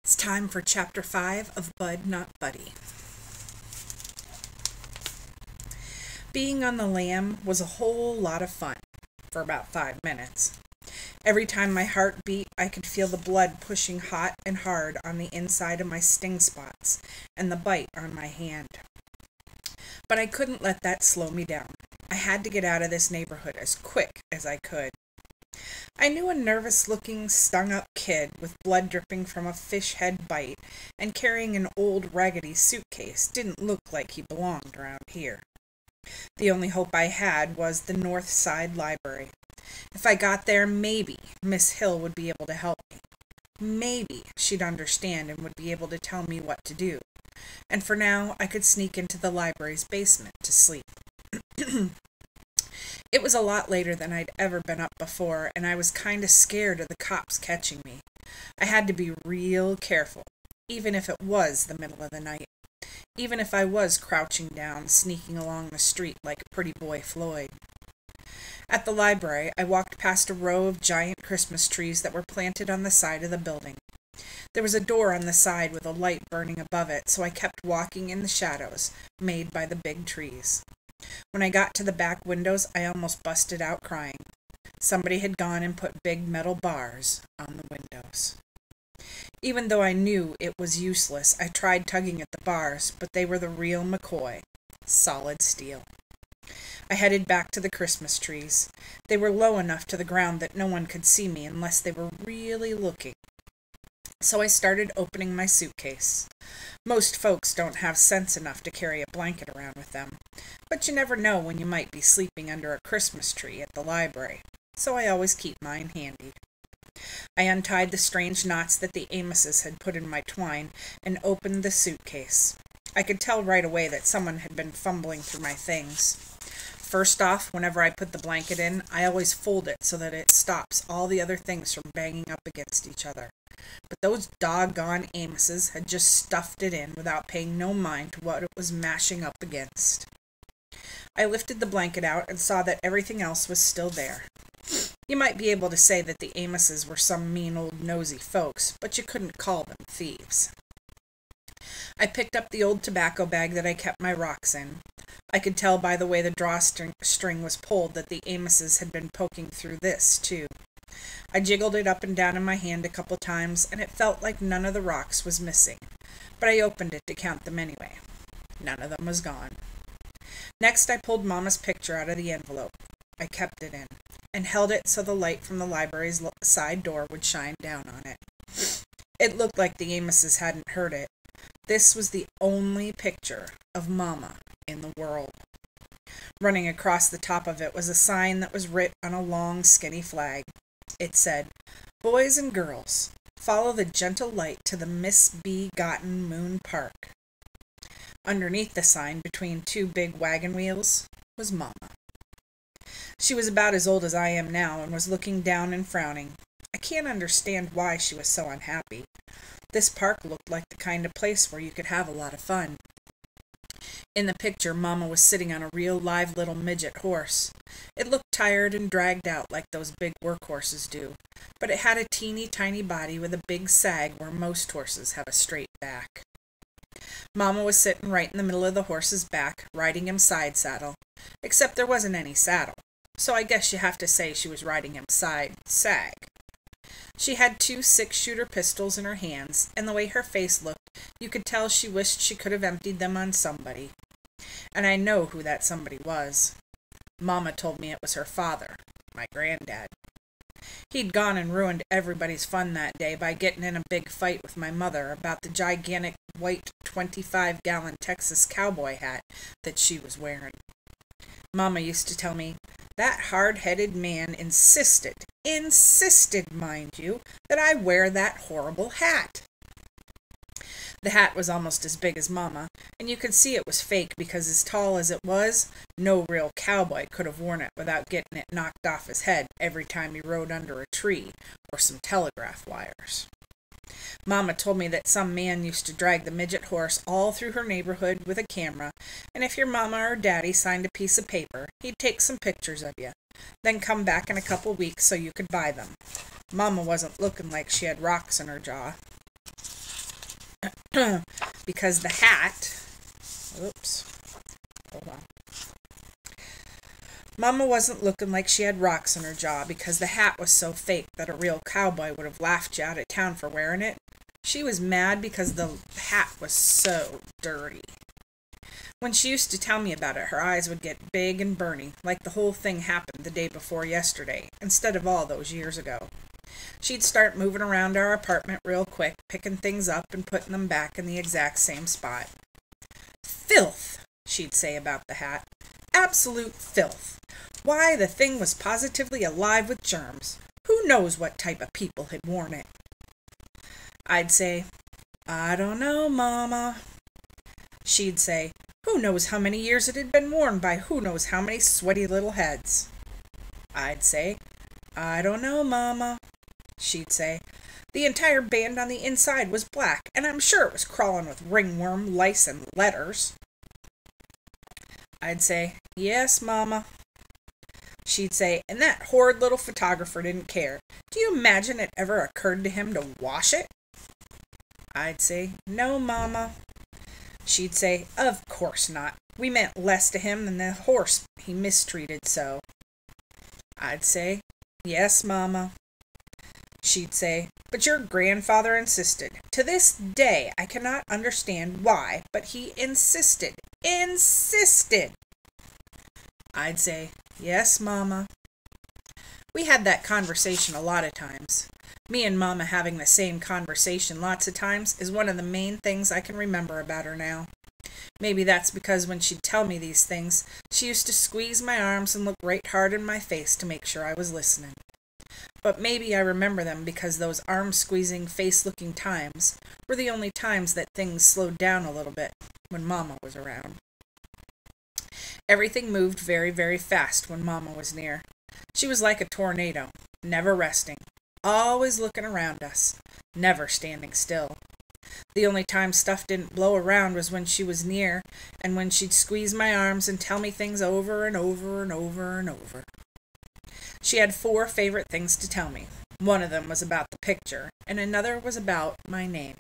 It's time for Chapter 5 of Bud Not Buddy. Being on the lam was a whole lot of fun for about 5 minutes. Every time my heart beat, I could feel the blood pushing hot and hard on the inside of my sting spots and the bite on my hand. But I couldn't let that slow me down. I had to get out of this neighborhood as quick as I could. I knew a nervous-looking, stung-up kid with blood dripping from a fish head bite and carrying an old, raggedy suitcase didn't look like he belonged around here. The only hope I had was the North Side Library. If I got there, maybe Miss Hill would be able to help me. Maybe she'd understand and would be able to tell me what to do. And for now, I could sneak into the library's basement to sleep. It was a lot later than I'd ever been up before, and I was kind of scared of the cops catching me. I had to be real careful, even if it was the middle of the night. Even if I was crouching down, sneaking along the street like Pretty Boy Floyd. At the library, I walked past a row of giant Christmas trees that were planted on the side of the building. There was a door on the side with a light burning above it, so I kept walking in the shadows made by the big trees. When I got to the back windows, I almost busted out crying. Somebody had gone and put big metal bars on the windows. Even though I knew it was useless, I tried tugging at the bars, but they were the real McCoy, solid steel. I headed back to the Christmas trees. They were low enough to the ground that no one could see me unless they were really looking. So I started opening my suitcase. Most folks don't have sense enough to carry a blanket around with them, but you never know when you might be sleeping under a Christmas tree at the library, so I always keep mine handy. I untied the strange knots that the Amoses had put in my twine and opened the suitcase. I could tell right away that someone had been fumbling through my things. First off, whenever I put the blanket in, I always fold it so that it stops all the other things from banging up against each other. But those doggone Amoses had just stuffed it in without paying no mind to what it was mashing up against. I lifted the blanket out and saw that everything else was still there. You might be able to say that the Amoses were some mean old nosy folks, but you couldn't call them thieves. I picked up the old tobacco bag that I kept my rocks in. I could tell by the way the drawstring was pulled that the Amoses had been poking through this, too. I jiggled it up and down in my hand a couple times, and it felt like none of the rocks was missing, but I opened it to count them anyway. None of them was gone. Next, I pulled Mama's picture out of the envelope. I kept it in, and held it so the light from the library's side door would shine down on it. It looked like the Amoses hadn't heard it. This was the only picture of Mama in the world. Running across the top of it was a sign that was writ on a long, skinny flag. It said, "Boys and girls, follow the gentle light to the misbegotten Moon Park." Underneath the sign, between two big wagon wheels, was Mama. She was about as old as I am now and was looking down and frowning. I can't understand why she was so unhappy. This park looked like the kind of place where you could have a lot of fun. In the picture, Mama was sitting on a real live little midget horse. It looked tired and dragged out like those big workhorses do, but it had a teeny tiny body with a big sag where most horses have a straight back. Mama was sitting right in the middle of the horse's back, riding him side saddle, except there wasn't any saddle, so I guess you have to say she was riding him side sag. She had 2 6-shooter pistols in her hands, and the way her face looked, you could tell she wished she could have emptied them on somebody. And I know who that somebody was. Mama told me it was her father, my granddad. He'd gone and ruined everybody's fun that day by getting in a big fight with my mother about the gigantic white 25-gallon Texas cowboy hat that she was wearing. Mama used to tell me, that hard-headed man insisted, mind you, that I wear that horrible hat. The hat was almost as big as Mama, and you could see it was fake because as tall as it was, no real cowboy could have worn it without getting it knocked off his head every time he rode under a tree or some telegraph wires. Mama told me that some man used to drag the midget horse all through her neighborhood with a camera, and if your mama or daddy signed a piece of paper, he'd take some pictures of you, then come back in a couple weeks so you could buy them. Mama wasn't looking like she had rocks in her jaw. because the hat, oops, hold on. Mama wasn't looking like she had rocks in her jaw because the hat was so fake that a real cowboy would have laughed you out of town for wearing it. She was mad because the hat was so dirty. When she used to tell me about it, her eyes would get big and burny, like the whole thing happened the day before yesterday, instead of all those years ago. She'd start moving around our apartment real quick, picking things up and putting them back in the exact same spot. Filth, she'd say about the hat. Absolute filth. Why, the thing was positively alive with germs. Who knows what type of people had worn it? I'd say, I don't know, Mama. She'd say, who knows how many years it had been worn by who knows how many sweaty little heads? I'd say, I don't know, Mama. She'd say, the entire band on the inside was black, and I'm sure it was crawling with ringworm, lice, and letters. I'd say, yes, Mama. She'd say, and that horrid little photographer didn't care. Do you imagine it ever occurred to him to wash it? I'd say, no, Mama. She'd say, of course not. We meant less to him than the horse he mistreated so. I'd say, yes, Mama. She'd say, but your grandfather insisted. To this day, I cannot understand why, but he insisted. Insisted! I'd say, yes, Mama. We had that conversation a lot of times. Me and Mama having the same conversation lots of times is one of the main things I can remember about her now. Maybe that's because when she'd tell me these things, she used to squeeze my arms and look right hard in my face to make sure I was listening. But maybe I remember them because those arm-squeezing, face-looking times were the only times that things slowed down a little bit when Mama was around. Everything moved very, very fast when Mama was near. She was like a tornado, never resting, always looking around us, never standing still. The only time stuff didn't blow around was when she was near, and when she'd squeeze my arms and tell me things over and over and over and over. She had 4 favorite things to tell me. One of them was about the picture, and another was about my name.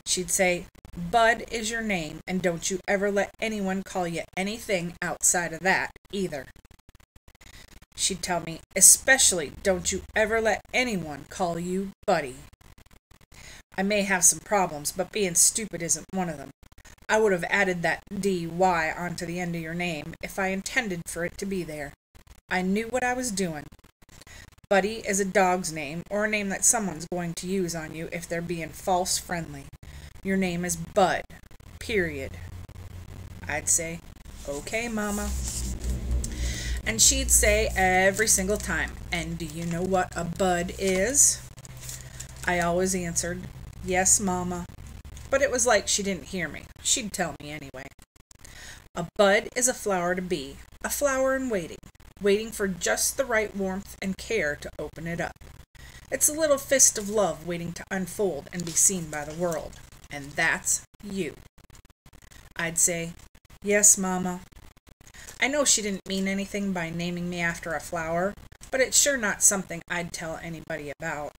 She'd say, Bud is your name, and don't you ever let anyone call you anything outside of that, either. She'd tell me, especially don't you ever let anyone call you Buddy. I may have some problems, but being stupid isn't one of them. I would have added that D-Y onto the end of your name if I intended for it to be there. I knew what I was doing. Buddy is a dog's name, or a name that someone's going to use on you if they're being false friendly. Your name is Bud. Period. I'd say, okay, Mama. And she'd say every single time, and do you know what a bud is? I always answered, yes, Mama. But it was like she didn't hear me. She'd tell me anyway. A bud is a flower to be, a flower in waiting, waiting for just the right warmth and care to open it up. It's a little fist of love waiting to unfold and be seen by the world. And that's you. I'd say, yes, Mama. I know she didn't mean anything by naming me after a flower, but it's sure not something I'd tell anybody about.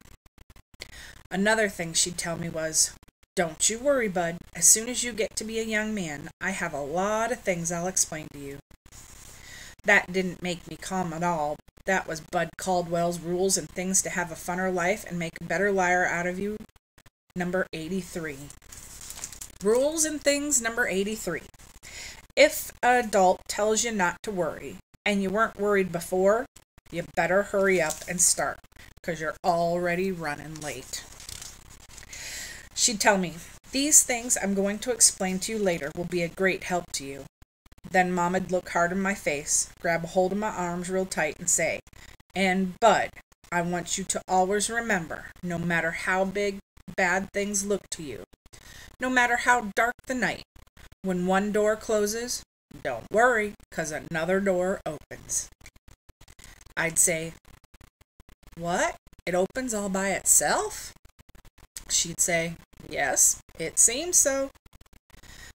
Another thing she'd tell me was, don't you worry, Bud. As soon as you get to be a young man, I have a lot of things I'll explain to you. That didn't make me calm at all. That was Bud Caldwell's Rules and Things to Have a Funner Life and Make a Better Liar Out of You, number 83. Rules and Things, number 83. If an adult tells you not to worry, and you weren't worried before, you better hurry up and start, 'cause you're already running late. She'd tell me, these things I'm going to explain to you later will be a great help to you. Then Moma'd look hard in my face, grab a hold of my arms real tight, and say, and Bud, I want you to always remember, no matter how bad things look to you, no matter how dark the night, when one door closes, don't worry, 'cause another door opens. I'd say, what? It opens all by itself? She'd say, yes, it seems so.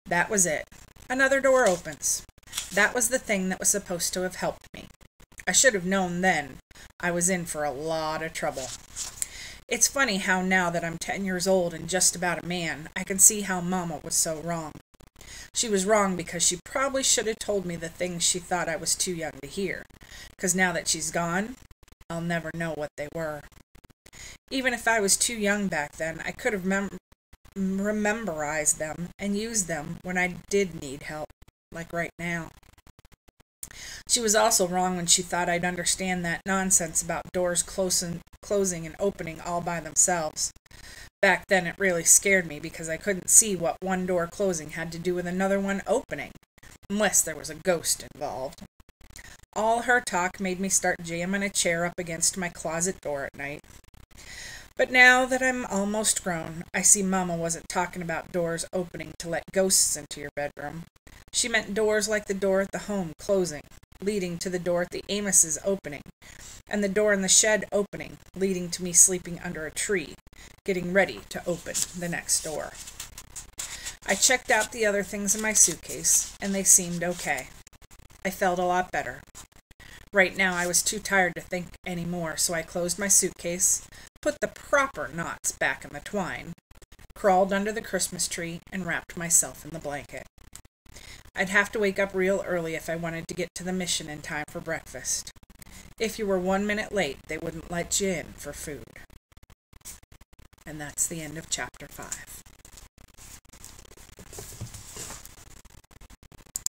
That was it. Another door opens. That was the thing that was supposed to have helped me. I should have known then I was in for a lot of trouble. It's funny how now that I'm 10 years old and just about a man, I can see how Mama was so wrong. She was wrong because she probably should have told me the things she thought I was too young to hear. 'Cause now that she's gone, I'll never know what they were. Even if I was too young back then, I could have memorized them and used them when I did need help, like right now. She was also wrong when she thought I'd understand that nonsense about doors closing and opening all by themselves. Back then it really scared me because I couldn't see what one door closing had to do with another one opening, unless there was a ghost involved. All her talk made me start jamming a chair up against my closet door at night. But now that I'm almost grown, I see Mama wasn't talking about doors opening to let ghosts into your bedroom. She meant doors like the door at the home closing, leading to the door at the Amos's opening, and the door in the shed opening, leading to me sleeping under a tree, getting ready to open the next door. I checked out the other things in my suitcase, and they seemed okay. I felt a lot better. Right now I was too tired to think any more, so I closed my suitcase, put the proper knots back in the twine, crawled under the Christmas tree, and wrapped myself in the blanket. I'd have to wake up real early if I wanted to get to the mission in time for breakfast. If you were 1 minute late, they wouldn't let you in for food. And that's the end of chapter 5.